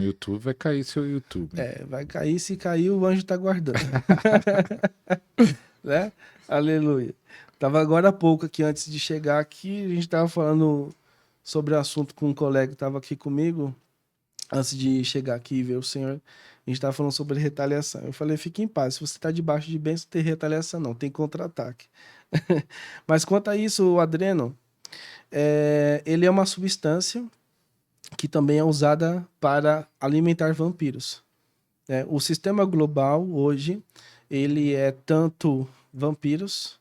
No YouTube vai cair seu YouTube. Vai cair, se cair, o anjo tá guardando. Né? Aleluia. Tava agora há pouco aqui, antes de chegar aqui, a gente tava falando sobre o assunto com um colega que tava aqui comigo, antes de chegar aqui e ver o Senhor. A gente tava falando sobre retaliação. Eu falei, fique em paz, se você tá debaixo de bênção, não tem retaliação não, tem contra-ataque. Mas quanto a isso, o adreno, ele é uma substância que também é usada para alimentar vampiros. O sistema global hoje, ele é tanto vampiros,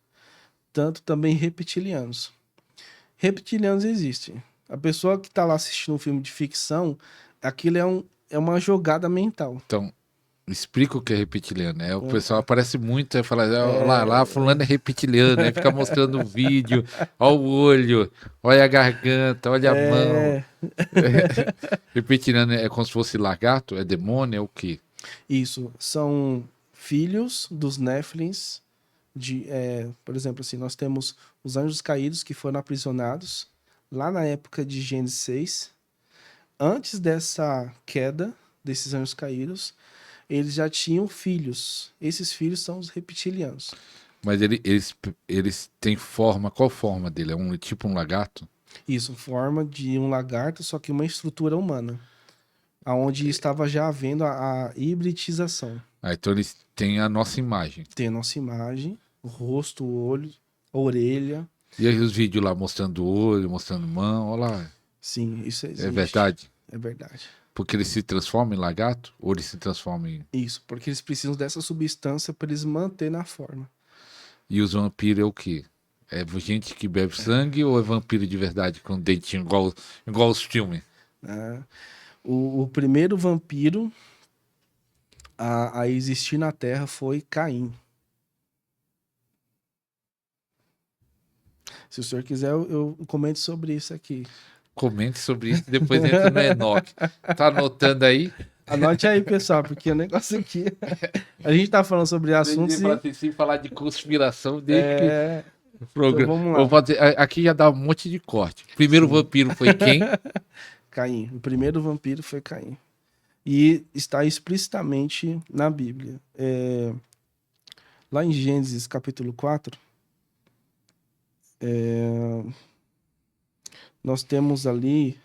tanto também reptilianos. Reptilianos existem. A pessoa que está lá assistindo um filme de ficção, aquilo é uma jogada mental. Então, explica o que é reptiliano. O pessoal aparece muito e fala, lá, fulano é reptiliano, aí fica mostrando o vídeo, olha o olho, olha a garganta, olha a mão. Reptiliano é como se fosse lagarto? É demônio? É o quê? Isso, são filhos dos Néfilins. Por exemplo, assim, nós temos os anjos caídos que foram aprisionados lá na época de Gênesis 6. Antes dessa queda desses anjos caídos, eles já tinham filhos. Esses filhos são os reptilianos. Mas eles têm forma, qual forma dele? É tipo um lagarto? Isso, forma de um lagarto, só que uma estrutura humana. Onde estava já havendo a hibridização. Então eles têm a nossa imagem. Tem a nossa imagem, o rosto, o olho, a orelha. E aí os vídeos lá mostrando o olho, mostrando mão, olha lá. Sim, isso existe. É verdade? É verdade. Porque eles se transformam em lagarto? Ou eles se transformam em... Isso, porque eles precisam dessa substância para eles manter na forma. E os vampiros é o quê? É gente que bebe sangue ou é vampiro de verdade com dentinho igual os filmes? O primeiro vampiro a existir na Terra foi Caim. Se o senhor quiser, eu comento sobre isso aqui. Comente sobre isso, depois entra no Enoch. Tá anotando aí? Anote aí, pessoal, porque o negócio aqui... A gente tá falando sobre assuntos Sem falar de conspiração, desde que... Então vamos lá. Aqui já dá um monte de corte. O primeiro vampiro foi quem? Caim. O primeiro vampiro foi Caim. E está explicitamente na Bíblia. Lá em Gênesis capítulo 4, nós temos ali,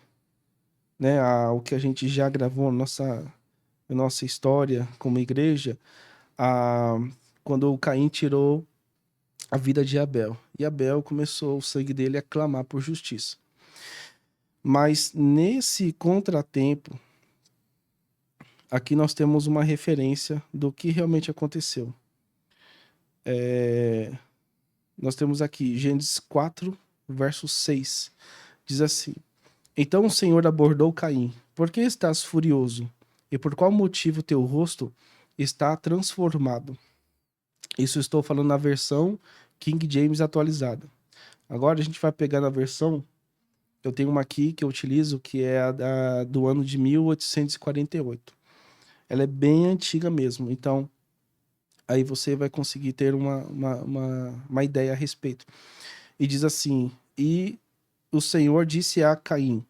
né, o que a gente já gravou na nossa história como igreja, quando o Caim tirou a vida de Abel. E Abel começou o sangue dele a clamar por justiça. Mas nesse contratempo, aqui nós temos uma referência do que realmente aconteceu. Nós temos aqui Gênesis 4, verso 6. Diz assim: Então o Senhor abordou Caim: Por que estás furioso? E por qual motivo teu rosto está transformado? Isso estou falando na versão King James atualizada. Agora a gente vai pegar na versão... Eu tenho uma aqui que eu utilizo, que é a do ano de 1848. Ela é bem antiga mesmo, então aí você vai conseguir ter uma ideia a respeito. E diz assim: E o Senhor disse a Caim: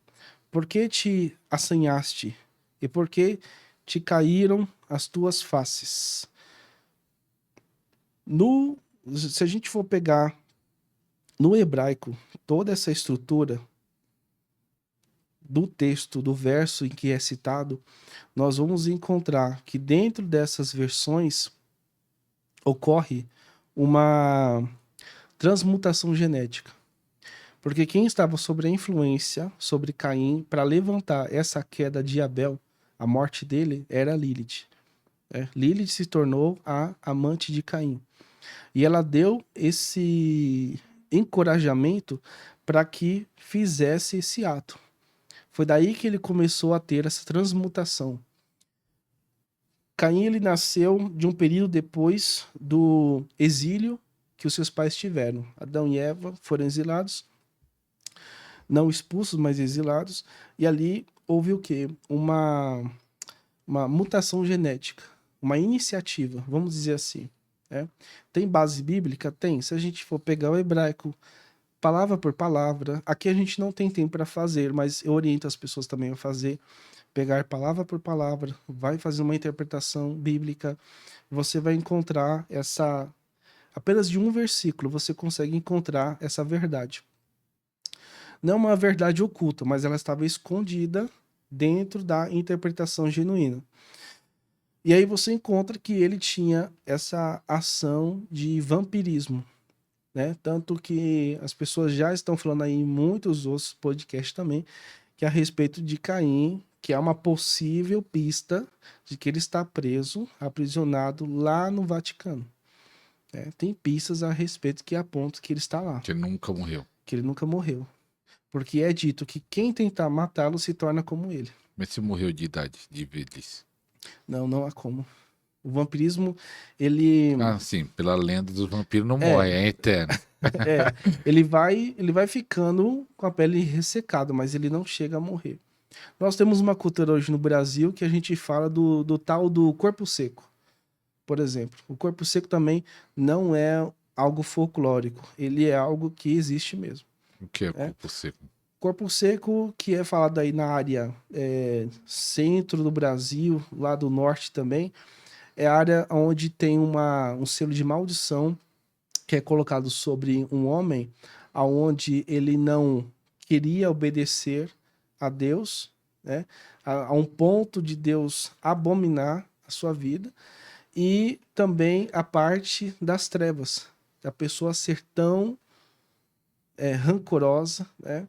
Por que te assanhaste? E por que te caíram as tuas faces? Se a gente for pegar no hebraico toda essa estrutura do texto, do verso em que é citado, nós vamos encontrar que dentro dessas versões ocorre uma transmutação genética. Porque quem estava sob a influência sobre Caim para levantar essa queda de Abel, a morte dele, era Lilith. Lilith se tornou a amante de Caim. E ela deu esse encorajamento para que fizesse esse ato. Foi daí que ele começou a ter essa transmutação. Caim, ele nasceu de um período depois do exílio que os seus pais tiveram. Adão e Eva foram exilados, não expulsos, mas exilados, e ali houve o quê? Uma mutação genética, uma iniciativa, vamos dizer assim. Tem base bíblica? Tem. Se a gente for pegar o hebraico, palavra por palavra, aqui a gente não tem tempo para fazer, mas eu oriento as pessoas também a fazer. pegar palavra por palavra, vai fazer uma interpretação bíblica, você vai encontrar essa... Apenas de um versículo você consegue encontrar essa verdade. Não uma verdade oculta, mas ela estava escondida dentro da interpretação genuína. E aí você encontra que ele tinha essa ação de vampirismo, né? Tanto que as pessoas já estão falando aí em muitos outros podcasts também, que é a respeito de Caim, que é uma possível pista de que ele está preso, aprisionado lá no Vaticano. Né? Tem pistas a respeito que apontam que ele está lá, Que nunca morreu. que ele nunca morreu. Porque é dito que quem tentar matá-lo se torna como ele. Mas se morreu de idade, de velhice. Não, não há como. O vampirismo, ele... Ah, sim, pela lenda dos vampiros não É. morre, é eterno. É, ele vai ficando com a pele ressecada, mas ele não chega a morrer. Nós temos uma cultura hoje no Brasil que a gente fala do tal do corpo seco, por exemplo. O corpo seco também não é algo folclórico, ele é algo que existe mesmo. O que é corpo seco? Corpo seco, que é falado aí na área centro do Brasil, lá do norte também, é a área onde tem um selo de maldição que é colocado sobre um homem, aonde ele não queria obedecer a Deus, né? A um ponto de Deus abominar a sua vida, e também a parte das trevas, a pessoa ser tão rancorosa, né?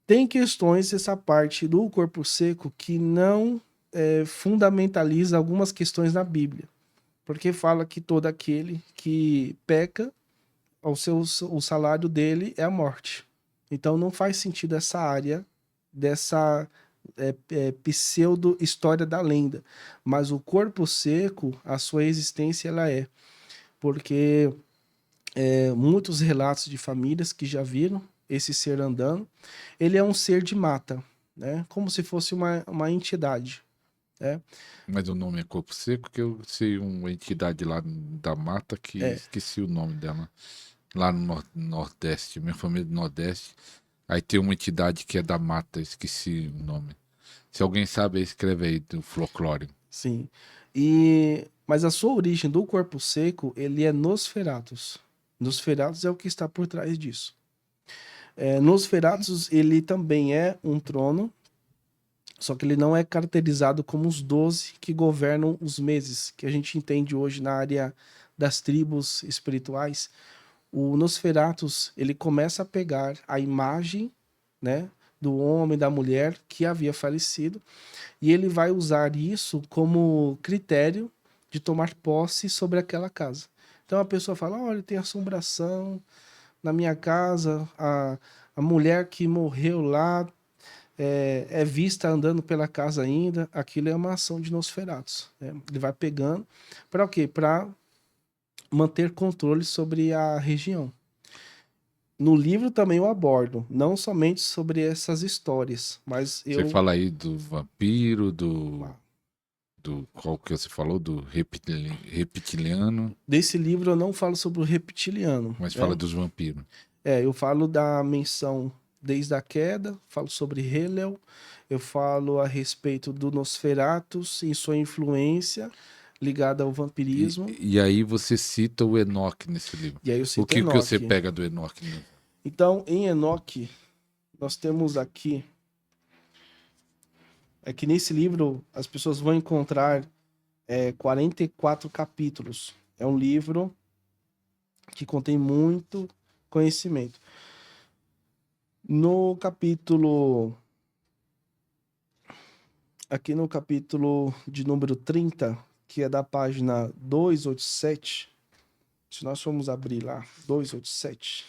Tem questões, essa parte do corpo seco, que não fundamentaliza algumas questões na Bíblia. Porque fala que todo aquele que peca, o salário dele é a morte. Então não faz sentido essa área dessa pseudo-história da lenda. Mas o corpo seco, a sua existência, ela é. Porque muitos relatos de famílias que já viram esse ser andando, ele é um ser de mata, né? Como se fosse uma entidade. Mas o nome é corpo seco, que eu sei uma entidade lá da mata que esqueci o nome dela. Lá no Nordeste, minha família do Nordeste. Aí tem uma entidade que é da mata, esqueci o nome. Se alguém sabe, escreve aí do folclore. Sim. Mas a sua origem do corpo seco, ele é Nosferatus. Nosferatus é o que está por trás disso. Nosferatus, ele também é um trono, só que ele não é caracterizado como os 12 que governam os meses, que a gente entende hoje na área das tribos espirituais. O Nosferatus, ele começa a pegar a imagem, né, do homem, da mulher que havia falecido, e ele vai usar isso como critério de tomar posse sobre aquela casa. Então a pessoa fala, olha, tem assombração na minha casa, a mulher que morreu lá é vista andando pela casa ainda. Aquilo é uma ação de Nosferatus, né? Ele vai pegando para o quê? Para manter controle sobre a região. No livro também eu abordo, não somente sobre essas histórias, mas Você fala aí do vampiro, qual que você falou? Do reptiliano. Desse livro eu não falo sobre o reptiliano. Mas fala dos vampiros. Eu falo da menção desde a queda, falo sobre Helel, eu falo a respeito do Nosferatus e sua influência ligada ao vampirismo. E aí você cita o Enoque nesse livro. E aí eu cito O que Enoque. você pega do Enoque? Né? Então, em Enoque, nós temos aqui... É que nesse livro as pessoas vão encontrar 44 capítulos. É um livro que contém muito conhecimento. No capítulo... Aqui no capítulo de número 30, que é da página 287, se nós formos abrir lá, 287,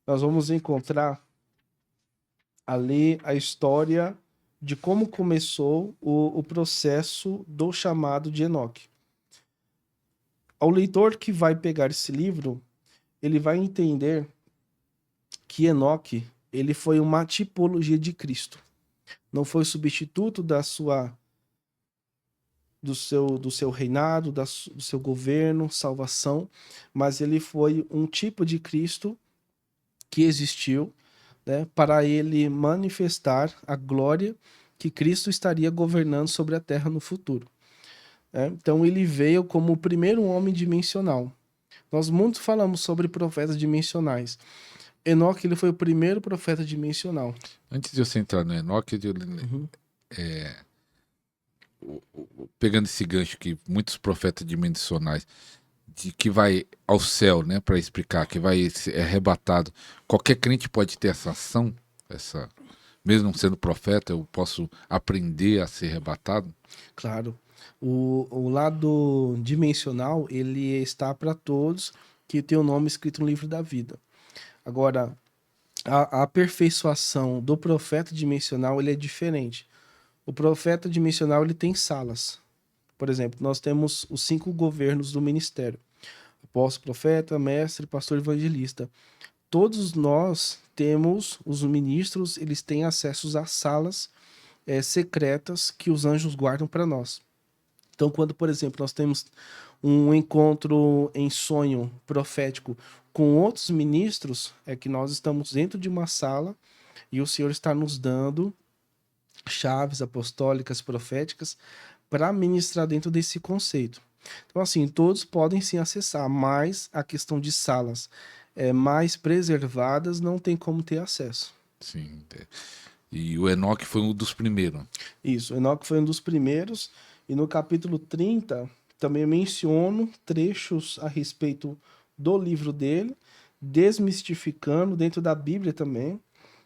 nós vamos encontrar ali a história de como começou o processo do chamado de Enoque. Ao leitor que vai pegar esse livro, ele vai entender que Enoque, ele foi uma tipologia de Cristo. Não foi substituto do seu reinado, do seu governo, salvação, mas ele foi um tipo de Cristo que existiu, né, para ele manifestar a glória que Cristo estaria governando sobre a terra no futuro. Então ele veio como o primeiro homem dimensional. Nós muito falamos sobre profetas dimensionais. Enoque, ele foi o primeiro profeta dimensional. Antes de você entrar no Enoque, Uhum. pegando esse gancho que muitos profetas dimensionais de que vai ao céu, né, para explicar, que vai ser arrebatado. Qualquer crente pode ter essa ação, essa, mesmo não sendo profeta, eu posso aprender a ser arrebatado. Claro. O lado dimensional, ele está para todos que tem o nome escrito no livro da vida. Agora, a aperfeiçoação do profeta dimensional, ele é diferente. O profeta dimensional, ele tem salas. Por exemplo, nós temos os 5 governos do ministério: apóstolo, profeta, mestre, pastor, evangelista. Todos nós temos, os ministros, eles têm acesso às salas secretas que os anjos guardam para nós. Então, quando, por exemplo, nós temos um encontro em sonho profético com outros ministros, é que nós estamos dentro de uma sala e o Senhor está nos dando chaves apostólicas, proféticas, para ministrar dentro desse conceito. Então, assim, todos podem sim acessar, mas a questão de salas mais preservadas não tem como ter acesso. Sim. E o Enoque foi um dos primeiros. Isso, Enoque foi um dos primeiros, e no capítulo 30 também menciono trechos a respeito do livro dele, desmistificando dentro da Bíblia também.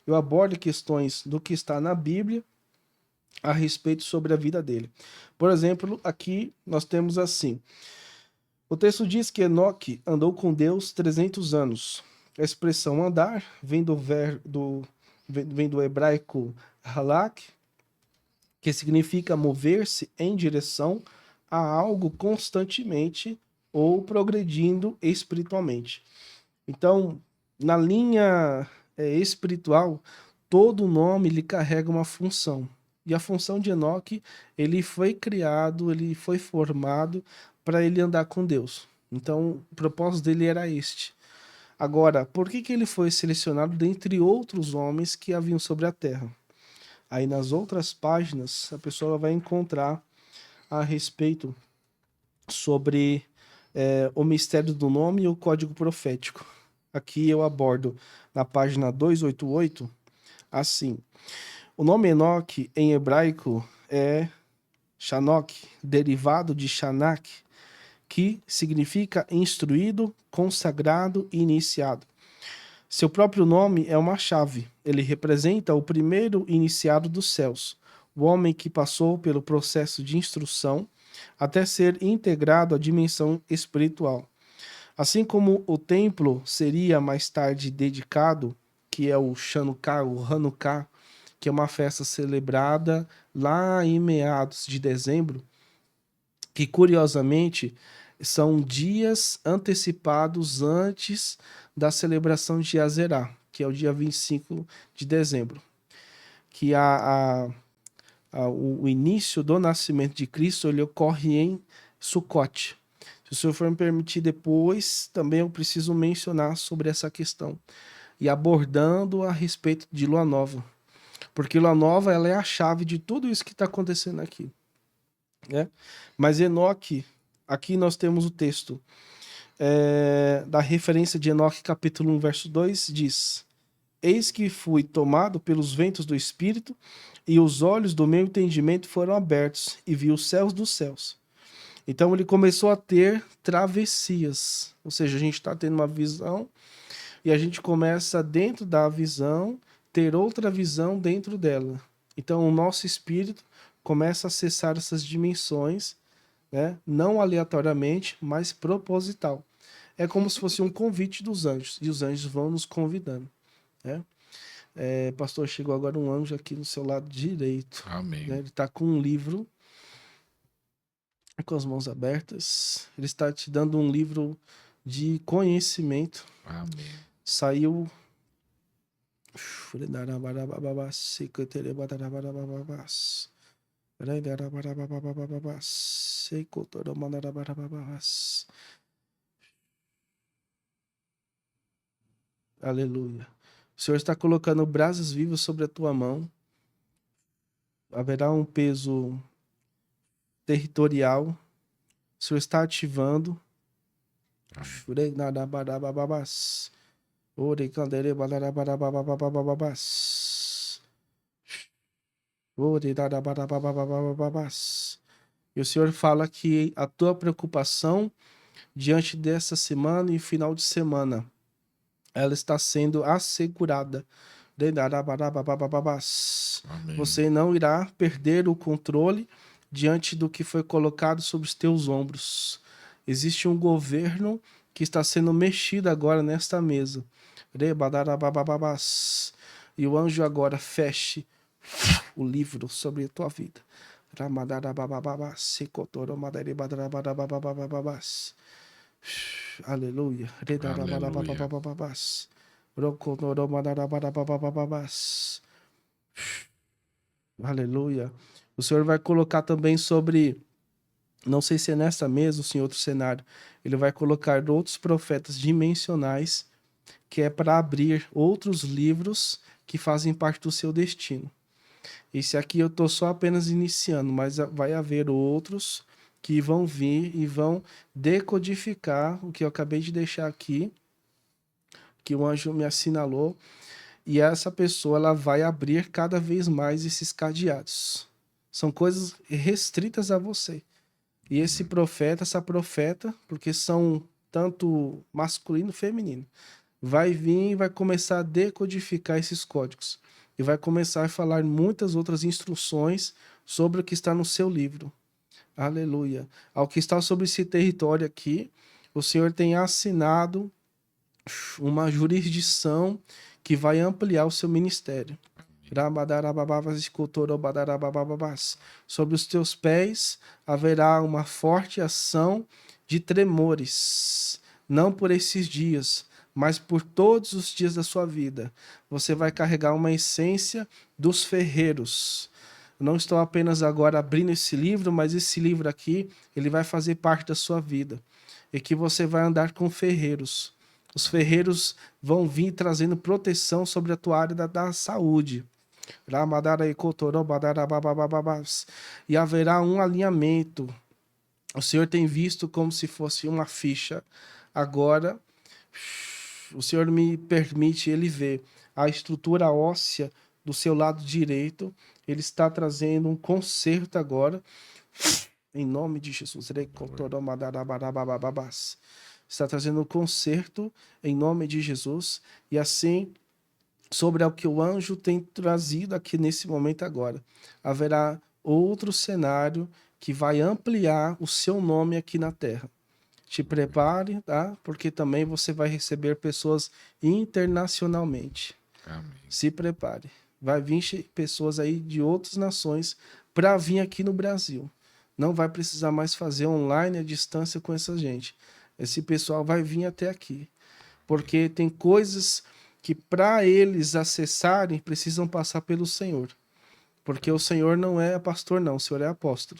Eu abordo questões do que está na Bíblia a respeito sobre a vida dele. Por exemplo, aqui nós temos assim: o texto diz que Enoque andou com Deus 300 anos. A expressão andar vem do hebraico halak, que significa mover-se em direção a algo constantemente ou progredindo espiritualmente. Então, na linha espiritual, todo nome lhe carrega uma função. E a função de Enoque, ele foi criado, ele foi formado para ele andar com Deus. Então, o propósito dele era este. Agora, por que ele foi selecionado dentre outros homens que haviam sobre a terra? Aí nas outras páginas, a pessoa vai encontrar a respeito sobre o mistério do nome e o código profético. Aqui eu abordo na página 288, assim: o nome Enoque em hebraico é Shanok, derivado de Shanak, que significa instruído, consagrado e iniciado. Seu próprio nome é uma chave. Ele representa o primeiro iniciado dos céus, o homem que passou pelo processo de instrução até ser integrado à dimensão espiritual. Assim como o templo seria mais tarde dedicado, que é o Chanukah, o Hanukkah, que é uma festa celebrada lá em meados de dezembro, que curiosamente são dias antecipados antes da celebração de Azerá, que é o dia 25 de dezembro, que o início do nascimento de Cristo ele ocorre em Sucote. Se o senhor for me permitir depois, também eu preciso mencionar sobre essa questão e abordando a respeito de Lua Nova, porque Lua Nova ela é a chave de tudo isso que está acontecendo aqui, né? Mas Enoque, aqui nós temos o texto da referência de Enoque, capítulo 1, verso 2, diz: Eis que fui tomado pelos ventos do Espírito, e os olhos do meu entendimento foram abertos, e vi os céus dos céus. Então ele começou a ter travessias, ou seja, a gente está tendo uma visão, e a gente começa dentro da visão, ter outra visão dentro dela. Então o nosso espírito começa a acessar essas dimensões, né? Não aleatoriamente, mas proposital. É como se fosse um convite dos anjos, e os anjos vão nos convidando, né? Pastor, chegou agora um anjo aqui no seu lado direito, Amém. né? Ele está com um livro, com as mãos abertas, ele está te dando um livro de conhecimento. Amém. Saiu aleluia. O Senhor está colocando brasas vivas sobre a tua mão. haverá um peso territorial. O Senhor está ativando. E o Senhor fala que a tua preocupação diante dessa semana e final de semana, ela está sendo assegurada. Amém. Você não irá perder o controle diante do que foi colocado sobre os teus ombros. Existe um governo que está sendo mexido agora nesta mesa. E o anjo agora feche o livro sobre a tua vida. Aleluia. Aleluia. Aleluia. O Senhor vai colocar também sobre, não sei se é nessa mesa ou se em outro cenário, ele vai colocar outros profetas dimensionais, que é para abrir outros livros que fazem parte do seu destino. Esse aqui eu estou só apenas iniciando, mas vai haver outros que vão vir e vão decodificar o que eu acabei de deixar aqui, que o anjo me assinalou, e essa pessoa ela vai abrir cada vez mais esses cadeados. São coisas restritas a você. E esse profeta, essa profeta, porque são tanto masculino e feminino, vai vir e vai começar a decodificar esses códigos. E vai começar a falar muitas outras instruções sobre o que está no seu livro. Aleluia. Ao que está sobre esse território aqui, o Senhor tem assinado uma jurisdição que vai ampliar o seu ministério. Sobre os teus pés haverá uma forte ação de tremores, não por esses dias, mas por todos os dias da sua vida. Você vai carregar uma essência dos ferreiros. Não estou apenas agora abrindo esse livro, mas esse livro aqui, ele vai fazer parte da sua vida. E que você vai andar com ferreiros. Os ferreiros vão vir trazendo proteção sobre a tua área da saúde. E haverá um alinhamento. O Senhor tem visto como se fosse uma ficha. Agora, o Senhor me permite ele ver a estrutura óssea do seu lado direito. Ele está trazendo um conserto agora. Em nome de Jesus. Está trazendo um conserto em nome de Jesus. E assim, sobre o que o anjo tem trazido aqui nesse momento agora, haverá outro cenário que vai ampliar o seu nome aqui na terra. Te prepare, tá? Porque também você vai receber pessoas internacionalmente. Amém. Se prepare. Vai vir pessoas aí de outras nações para vir aqui no Brasil. Não vai precisar mais fazer online à distância com essa gente. Esse pessoal vai vir até aqui. Porque tem coisas que para eles acessarem precisam passar pelo Senhor. Porque o Senhor não é pastor não, o Senhor é apóstolo.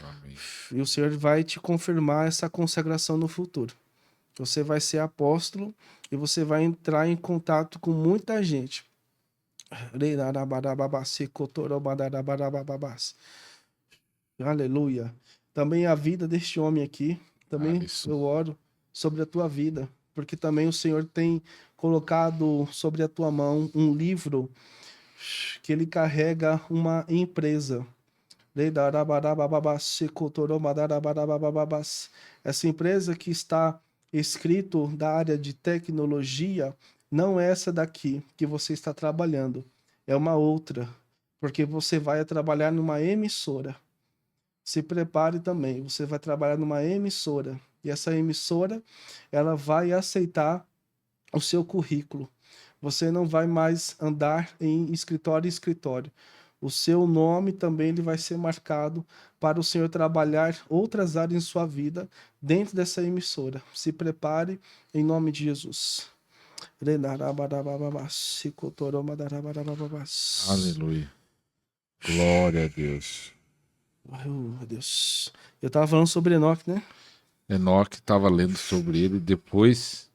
Amém. E o Senhor vai te confirmar essa consagração no futuro. Você vai ser apóstolo e você vai entrar em contato com muita gente. Aleluia. Também a vida deste homem aqui, também eu oro sobre a tua vida, porque também o Senhor tem colocado sobre a tua mão um livro que ele carrega uma empresa. Essa empresa que está escrito da área de tecnologia não é essa daqui que você está trabalhando, é uma outra, porque você vai trabalhar numa emissora. Se prepare também, você vai trabalhar numa emissora e essa emissora ela vai aceitar o seu currículo. Você não vai mais andar em escritório em escritório. O seu nome também ele vai ser marcado para o Senhor trabalhar outras áreas em sua vida dentro dessa emissora. Se prepare em nome de Jesus. Aleluia. Glória a Deus. Meu Deus. Eu estava falando sobre Enoque, né? Enoque estava lendo sobre ele. Depois,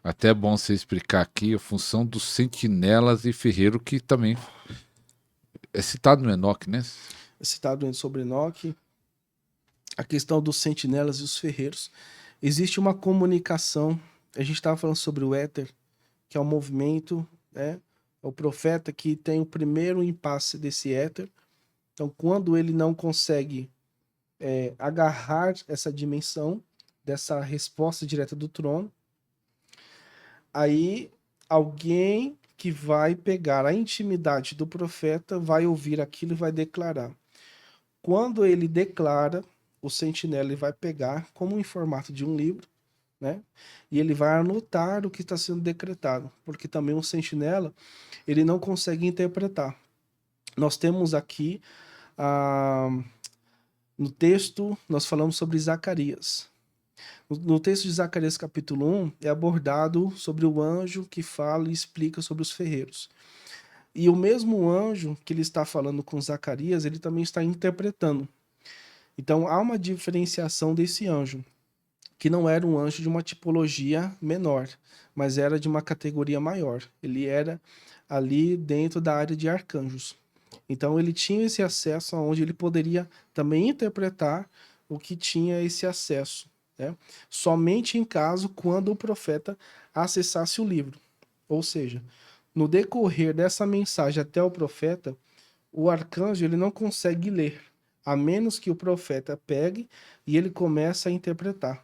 até é bom você explicar aqui a função dos sentinelas e ferreiro, que também É citado no Enoque, né? É citado sobre Enoque. A questão dos sentinelas e os ferreiros. Existe uma comunicação. A gente estava falando sobre o éter, que é o movimento, né? É o profeta que tem o primeiro impasse desse éter. Então, quando ele não consegue agarrar essa dimensão dessa resposta direta do trono, aí alguém que vai pegar a intimidade do profeta vai ouvir aquilo e vai declarar. Quando ele declara, o sentinela ele vai pegar como em formato de um livro, né? E ele vai anotar o que está sendo decretado, porque também o sentinela ele não consegue interpretar. Nós temos aqui no texto, nós falamos sobre Zacarias. No texto de Zacarias capítulo 1, é abordado sobre o anjo que fala e explica sobre os ferreiros. E o mesmo anjo que ele está falando com Zacarias, ele também está interpretando. Então há uma diferenciação desse anjo, que não era um anjo de uma tipologia menor, mas era de uma categoria maior. Ele era ali dentro da área de arcanjos. Então ele tinha esse acesso aonde ele poderia também interpretar o que tinha esse acesso, né? Somente em caso quando o profeta acessasse o livro. Ou seja, no decorrer dessa mensagem até o profeta, o arcanjo ele não consegue ler, a menos que o profeta pegue e ele comece a interpretar,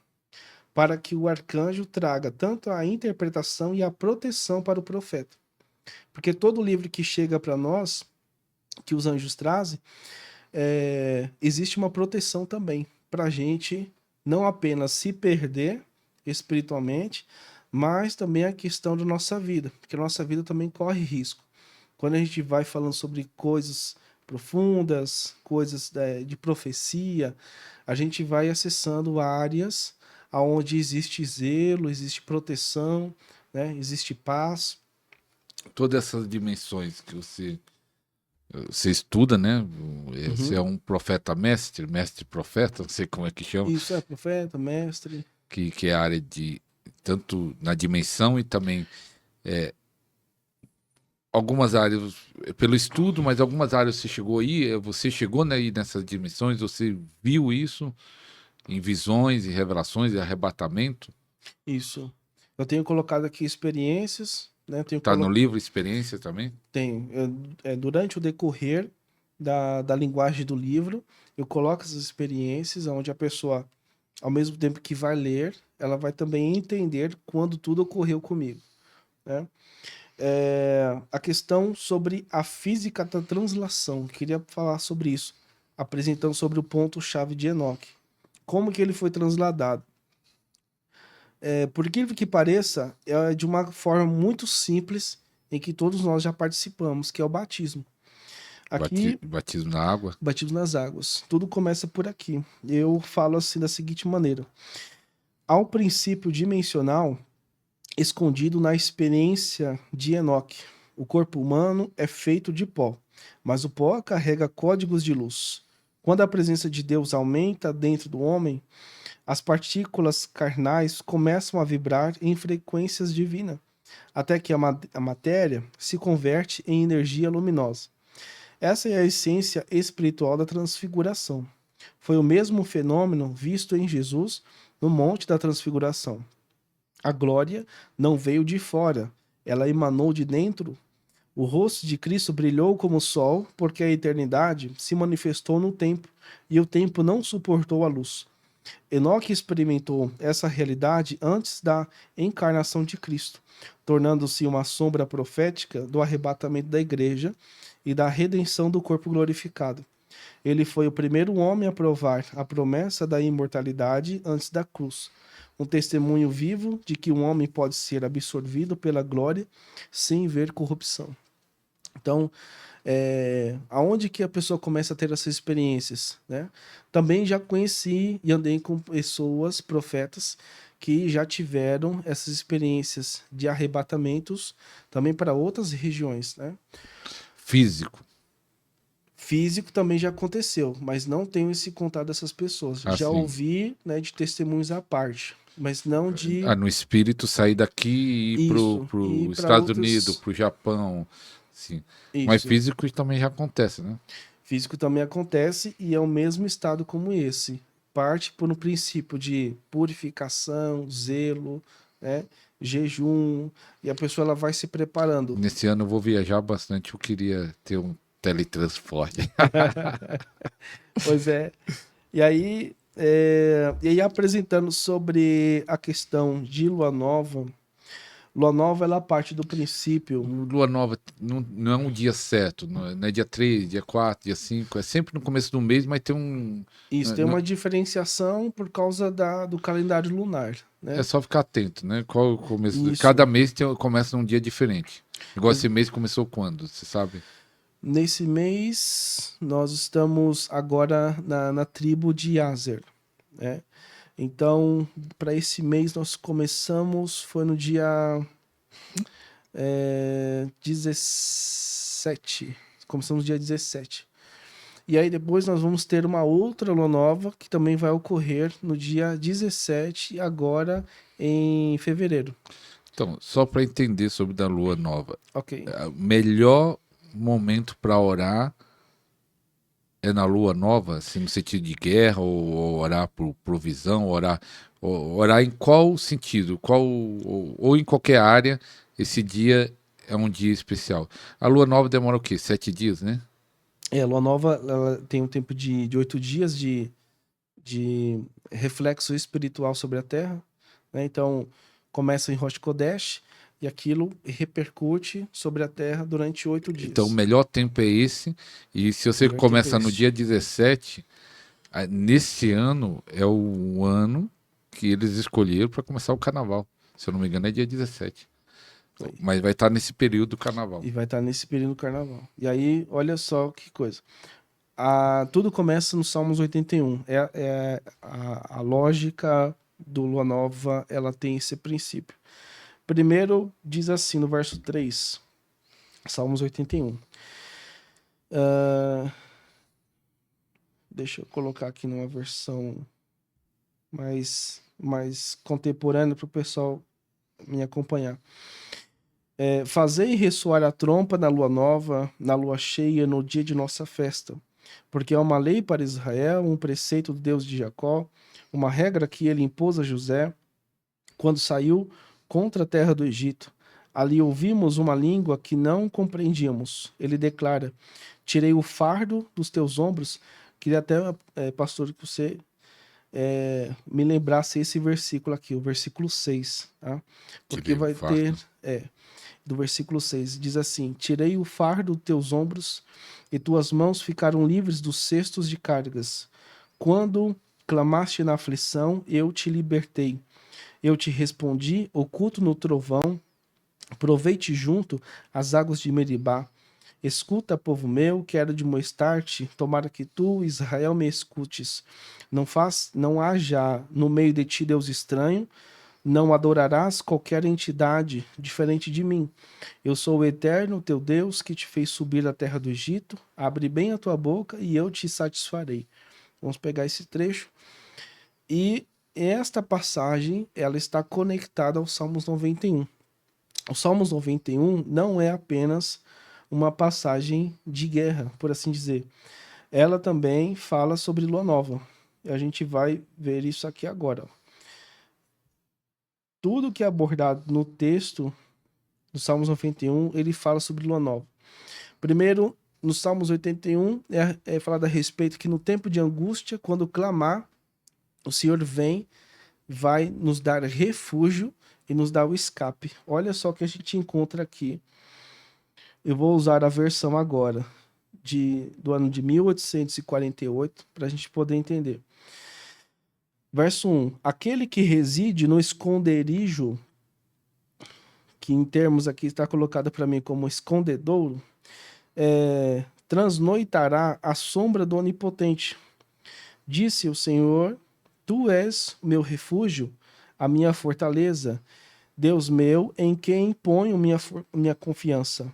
para que o arcanjo traga tanto a interpretação e a proteção para o profeta. Porque todo livro que chega para nós, que os anjos trazem, existe uma proteção também para a gente não apenas se perder espiritualmente, mas também a questão da nossa vida, porque a nossa vida também corre risco. Quando a gente vai falando sobre coisas profundas, coisas de profecia, a gente vai acessando áreas onde existe zelo, existe proteção, né? Existe paz. Todas essas dimensões que você estuda, né? Você é um profeta mestre, mestre profeta, não sei como é que chama. Isso é profeta, mestre. Que é a área de, tanto na dimensão e também algumas áreas, pelo estudo, mas algumas áreas você chegou né, aí nessas dimensões, você viu isso em visões, em revelações, em arrebatamento. Isso. Eu tenho colocado aqui experiências, né? Tá no livro Experiência também? Tem. Durante o decorrer da linguagem do livro, eu coloco essas experiências onde a pessoa, ao mesmo tempo que vai ler, ela vai também entender quando tudo ocorreu comigo, né? A questão sobre a física da translação, queria falar sobre isso, apresentando sobre o ponto-chave de Enoque. Como que ele foi transladado? Por incrível que pareça, é de uma forma muito simples em que todos nós já participamos, que é o batismo. Aqui, batismo na água? Batismo nas águas. Tudo começa por aqui. Eu falo assim da seguinte maneira. Há um princípio dimensional escondido na experiência de Enoque. O corpo humano é feito de pó, mas o pó carrega códigos de luz. Quando a presença de Deus aumenta dentro do homem, as partículas carnais começam a vibrar em frequências divinas, até que a matéria se converte em energia luminosa. Essa é a essência espiritual da transfiguração. Foi o mesmo fenômeno visto em Jesus no Monte da Transfiguração. A glória não veio de fora, ela emanou de dentro. O rosto de Cristo brilhou como o sol, porque a eternidade se manifestou no tempo, e o tempo não suportou a luz. Enoque experimentou essa realidade antes da encarnação de Cristo, tornando-se uma sombra profética do arrebatamento da igreja e da redenção do corpo glorificado. Ele foi o primeiro homem a provar a promessa da imortalidade antes da cruz, um testemunho vivo de que um homem pode ser absorvido pela glória sem ver corrupção. Então, aonde que a pessoa começa a ter essas experiências, né? Também já conheci e andei com pessoas, profetas, que já tiveram essas experiências de arrebatamentos também para outras regiões, né? Físico também já aconteceu, mas não tenho esse contato dessas pessoas. Já sim. ouvi, né, de testemunhos à parte, mas não de... no espírito sair daqui e ir pro Estados Unidos, pro Japão, Sim. Mas Isso. físico também já acontece, né? Físico também acontece e é o mesmo estado como esse. Parte por um princípio de purificação, zelo, né? Jejum, e a pessoa ela vai se preparando. Nesse ano eu vou viajar bastante, eu queria ter um teletransporte. Pois é. E aí apresentando sobre a questão de Lua Nova ela parte do princípio, Lua nova não é um dia certo, não é dia 3, dia 4, dia 5, é sempre no começo do mês, mas tem um. isso tem não- uma diferenciação por causa do calendário lunar, É né? só ficar atento, né? Qual o começo? Isso. Cada mês começa num dia diferente. Igual esse mês começou quando, você sabe? Nesse mês, nós estamos agora na tribo de Azer, né? Então, para esse mês, nós começamos, foi no dia 17. Começamos no dia 17. E aí depois nós vamos ter uma outra lua nova, que também vai ocorrer no dia 17, agora em fevereiro. Então, só para entender sobre da lua nova, Ok. o melhor momento para orar é na lua nova, assim, no sentido de guerra, ou orar por provisão, orar em qual sentido? Ou em qualquer área, esse dia é um dia especial. A lua nova demora o quê? 7 dias, né? A lua nova ela tem um tempo de 8 dias de reflexo espiritual sobre a Terra, né? Então, começa em Rosh Kodesh e aquilo repercute sobre a Terra durante 8 dias. Então, o melhor tempo é esse. E se você Melhor tempo é começa no esse. dia 17, nesse ano é o ano que eles escolheram para começar o carnaval. Se eu não me engano, é dia 17. Mas vai estar nesse período do carnaval. E vai estar nesse período do carnaval. E aí, olha só que coisa. Tudo começa no Salmos 81. A lógica do Lua Nova, ela tem esse princípio. Primeiro, diz assim no verso 3, Salmos 81. Deixa eu colocar aqui numa versão mais contemporânea para o pessoal me acompanhar. Fazei ressoar a trompa na lua nova, na lua cheia, no dia de nossa festa. Porque é uma lei para Israel, um preceito do Deus de Jacó, uma regra que ele impôs a José quando saiu contra a terra do Egito. Ali ouvimos uma língua que não compreendíamos. Ele declara: tirei o fardo dos teus ombros. Queria até, pastor, que você me lembrasse esse versículo aqui, o versículo 6, tá? Porque Tirei o vai ter, fardo. do versículo 6, diz assim: tirei o fardo dos teus ombros e tuas mãos ficaram livres dos cestos de cargas. Quando clamaste na aflição, eu te libertei. Eu te respondi, oculto no trovão, provei-te junto às águas de Meribá. Escuta, povo meu, quero demonstrar-te, tomara que tu, Israel, me escutes. Não haja no meio de ti Deus estranho, não adorarás qualquer entidade diferente de mim. Eu sou o eterno, teu Deus, que te fez subir da terra do Egito. Abre bem a tua boca e eu te satisfarei. Vamos pegar esse trecho. E esta passagem, ela está conectada ao Salmos 91. O Salmos 91 não é apenas uma passagem de guerra, por assim dizer. Ela também fala sobre lua nova. E a gente vai ver isso aqui agora. Tudo que é abordado no texto do Salmos 91, ele fala sobre lua nova. Primeiro, no Salmos 81, é falado a respeito que no tempo de angústia, quando clamar, o Senhor vem, vai nos dar refúgio e nos dar o escape. Olha só o que a gente encontra aqui. Eu vou usar a versão agora, do ano de 1848, para a gente poder entender. Verso 1. Aquele que reside no esconderijo, que em termos aqui está colocado para mim como escondedouro, transnoitará à sombra do Onipotente. Disse o Senhor, tu és o meu refúgio, a minha fortaleza, Deus meu, em quem ponho minha confiança.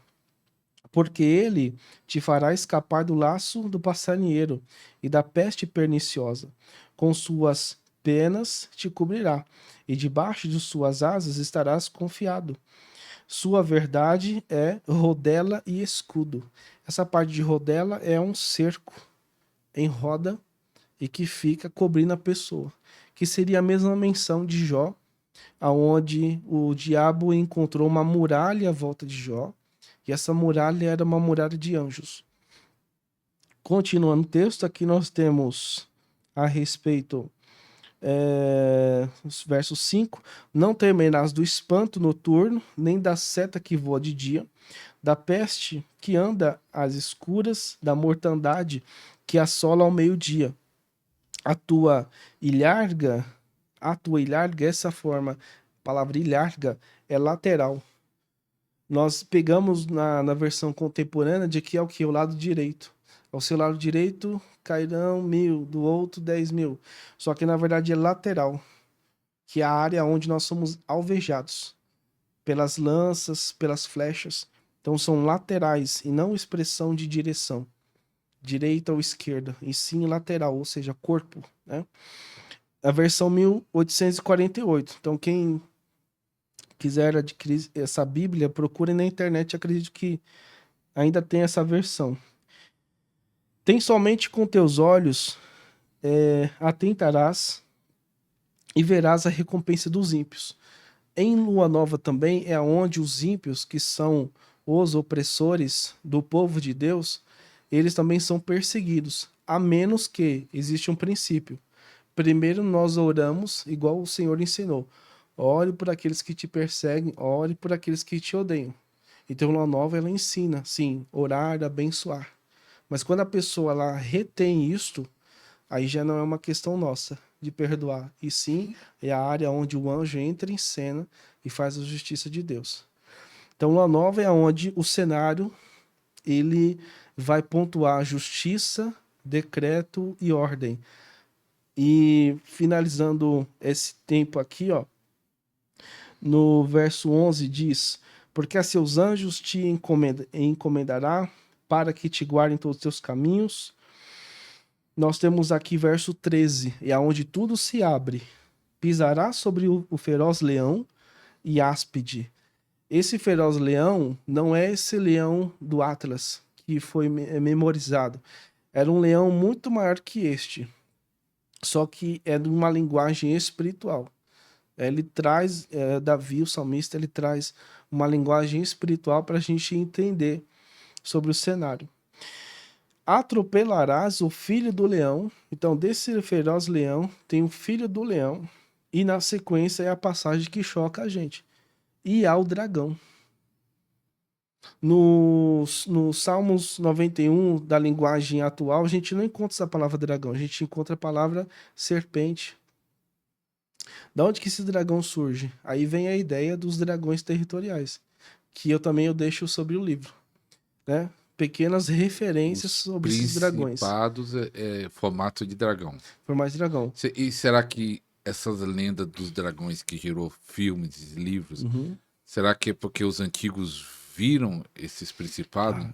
Porque ele te fará escapar do laço do passarinheiro e da peste perniciosa. Com suas penas te cobrirá, e debaixo de suas asas estarás confiado. Sua verdade é rodela e escudo. Essa parte de rodela é um cerco em roda e que fica cobrindo a pessoa, que seria a mesma menção de Jó, aonde o diabo encontrou uma muralha à volta de Jó, e essa muralha era uma muralha de anjos. Continuando o texto, aqui nós temos a respeito, verso 5: Não temerás do espanto noturno, nem da seta que voa de dia, da peste que anda às escuras, da mortandade que assola ao meio-dia. A tua ilharga, essa forma, a palavra ilharga é lateral. Nós pegamos na versão contemporânea de que é o que? O lado direito. Ao seu lado direito cairão 1.000, do outro 10.000. Só que na verdade é lateral, que é a área onde nós somos alvejados pelas lanças, pelas flechas. Então são laterais e não expressão de direção, direita ou esquerda, e sim lateral, ou seja, corpo, né? A versão 1848. Então quem quiser adquirir essa Bíblia, procure na internet, acredito que ainda tem essa versão. Tem somente com teus olhos atentarás e verás a recompensa dos ímpios. Em Lua Nova também é onde os ímpios, que são os opressores do povo de Deus, eles também são perseguidos, a menos que existe um princípio. Primeiro nós oramos igual o Senhor ensinou. Ore por aqueles que te perseguem, ore por aqueles que te odeiam. Então, Lua Nova, ela ensina, sim, orar, abençoar. Mas quando a pessoa ela retém isto, aí já não é uma questão nossa de perdoar. E sim, é a área onde o anjo entra em cena e faz a justiça de Deus. Então, Lua Nova é onde o cenário ele vai pontuar justiça, decreto e ordem. E finalizando esse tempo aqui, ó, no verso 11 diz: Porque a seus anjos te encomendará para que te guardem todos os teus caminhos. Nós temos aqui verso 13, e aonde tudo se abre. Pisará sobre o feroz leão e áspide. Esse feroz leão não é esse leão do Atlas que foi memorizado. Era um leão muito maior que este, só que é de uma linguagem espiritual. Ele traz, Davi, o salmista, ele traz uma linguagem espiritual para a gente entender sobre o cenário. Atropelarás o filho do leão. Então, desse feroz leão, tem o filho do leão. E na sequência é a passagem que choca a gente. E há o dragão. No Salmos 91, da linguagem atual, a gente não encontra essa palavra dragão. A gente encontra a palavra serpente. Da onde que esse dragão surge? Aí vem a ideia dos dragões territoriais, que eu também deixo sobre o livro, né? Pequenas referências sobre esses dragões. Principados formato de dragão. Formato de dragão. E será que essas lendas dos dragões que gerou filmes e livros, será que é porque os antigos viram esses principados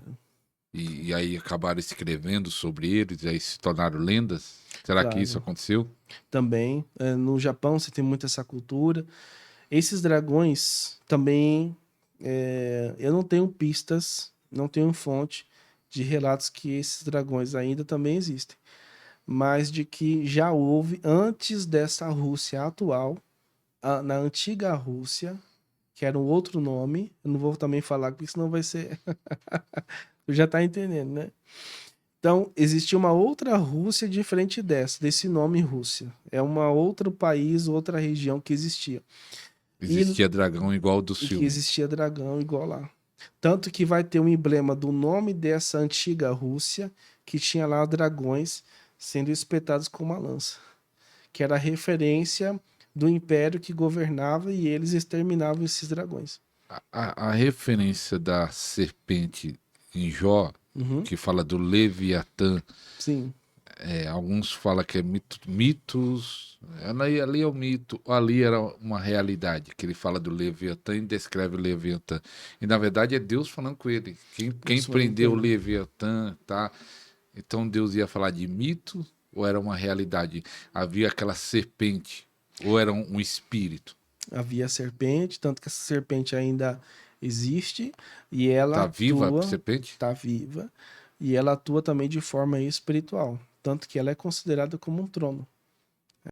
e aí acabaram escrevendo sobre eles e aí se tornaram lendas? Será que isso aconteceu? Também. No Japão você tem muito essa cultura. Esses dragões também, eu não tenho pistas, não tenho fonte de relatos que esses dragões ainda também existem. Mas de que já houve, antes dessa Rússia atual, na antiga Rússia, que era um outro nome, eu não vou também falar, porque senão vai ser... Tu já tá entendendo, né? Então, existia uma outra Rússia diferente desse nome Rússia. É uma outro país, outra região que existia. Existia dragão igual ao do filme. Que existia dragão igual lá. Tanto que vai ter um emblema do nome dessa antiga Rússia, que tinha lá dragões sendo espetados com uma lança. Que era a referência do império que governava e eles exterminavam esses dragões. A referência da serpente em Jó, que fala do Leviatã. Sim. Alguns falam que é mitos. Ali é o mito, ali era uma realidade, que ele fala do Leviatã e descreve o Leviatã. E na verdade é Deus falando com ele. Quem prendeu o Leviatã, tá? Então Deus ia falar de mito ou era uma realidade? Havia aquela serpente ou era um espírito? Havia serpente, tanto que essa serpente ainda Existe e ela Tá viva atua, a serpente? tá viva, e ela atua também de forma espiritual. Tanto que ela é considerada como um trono.